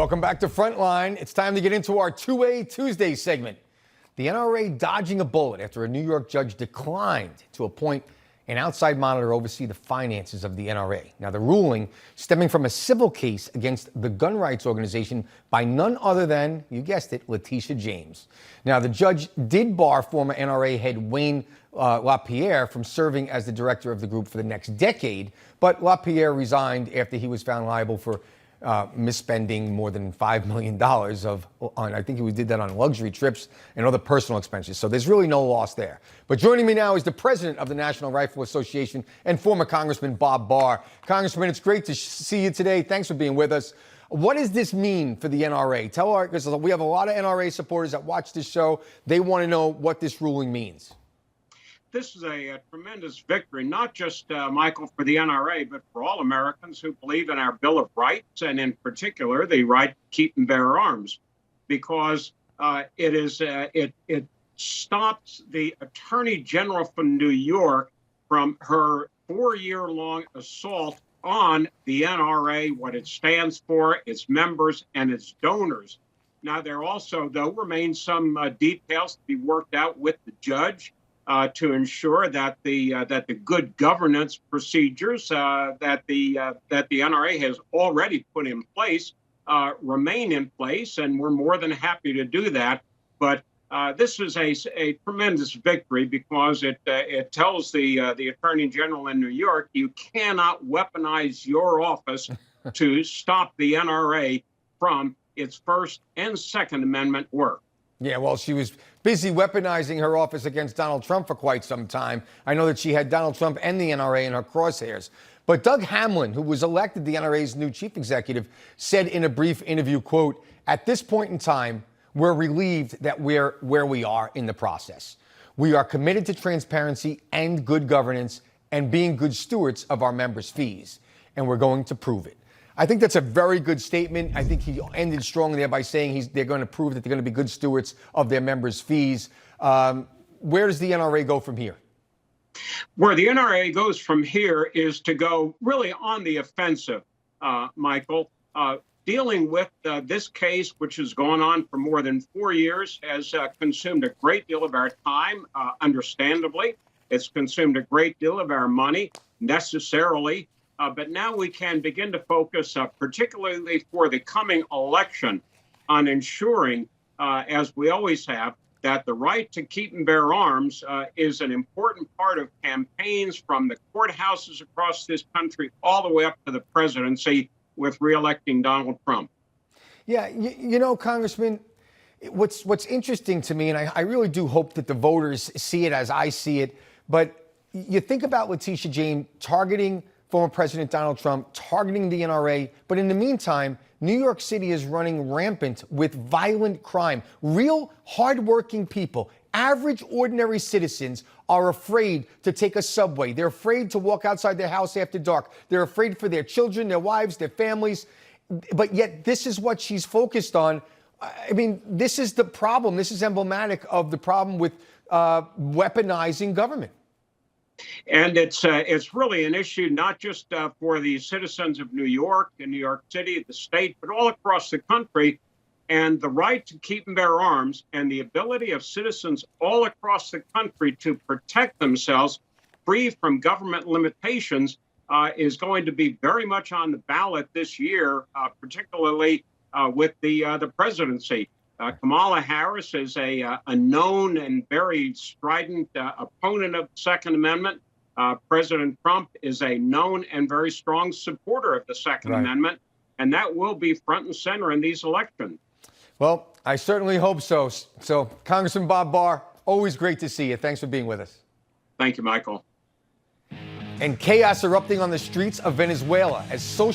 Welcome back to Frontline. It's time to get into our 2A Tuesday segment. The NRA dodging a bullet after a New York judge declined to appoint an outside monitor to oversee the finances of the NRA. Now, the ruling stemming from a civil case against the gun rights organization by none other than, you guessed it, Letitia James. Now, the judge did bar former NRA head Wayne LaPierre from serving as the director of the group for the next decade, but LaPierre resigned after he was found liable for misspending more than $5 million on, I think he did that on luxury trips and other personal expenses. So there's really no loss there. But joining me now is the president of the National Rifle Association and former Congressman Bob Barr. Congressman, it's great to see you today. Thanks for being with us. What does this mean for the NRA? Because we have a lot of NRA supporters that watch this show. They want to know what this ruling means. This is a tremendous victory, not just, Michael, for the NRA, but for all Americans who believe in our Bill of Rights, and in particular, the right to keep and bear arms, because it stops the Attorney General from New York from her 4-year-long assault on the NRA, what it stands for, its members, and its donors. Now, there also, though, remain some details to be worked out with the judge. To ensure that the good governance procedures that the NRA has already put in place remain in place, and we're more than happy to do that. But this is a tremendous victory because it tells the Attorney General in New York, you cannot weaponize your office to stop the NRA from its First and Second Amendment work. Yeah, well, she was busy weaponizing her office against Donald Trump for quite some time. I know that she had Donald Trump and the NRA in her crosshairs. But Doug Hamlin, who was elected the NRA's new chief executive, said in a brief interview, quote, "At this point in time, we're relieved that we're where we are in the process. We are committed to transparency and good governance and being good stewards of our members' fees, and we're going to prove it." I think that's a very good statement. I think he ended strongly there by saying they're going to prove that they're going to be good stewards of their members' fees. Where does the NRA go from here? Where the NRA goes from here is to go really on the offensive, Michael. Dealing with this case, which has gone on for more than 4 years, has consumed a great deal of our time, understandably. It's consumed a great deal of our money, necessarily. But now we can begin to focus, particularly for the coming election, on ensuring, as we always have, that the right to keep and bear arms is an important part of campaigns from the courthouses across this country all the way up to the presidency with reelecting Donald Trump. Yeah, you know, Congressman, what's interesting to me, and I really do hope that the voters see it as I see it, but you think about Letitia James targeting former President Donald Trump, targeting the NRA. But in the meantime, New York City is running rampant with violent crime. Real hardworking people, average, ordinary citizens are afraid to take a subway. They're afraid to walk outside their house after dark. They're afraid for their children, their wives, their families. But yet this is what she's focused on. I mean, this is the problem. This is emblematic of the problem with weaponizing government. And it's really an issue not just for the citizens of New York and New York City, the state, but all across the country. And the right to keep and bear arms and the ability of citizens all across the country to protect themselves free from government limitations is going to be very much on the ballot this year, particularly with the presidency. Kamala Harris is a known and very strident opponent of the Second Amendment. President Trump is a known and very strong supporter of the Second Amendment, and that will be front and center in these elections. Well, I certainly hope so. So, Congressman Bob Barr, always great to see you. Thanks for being with us. Thank you, Michael. And chaos erupting on the streets of Venezuela as social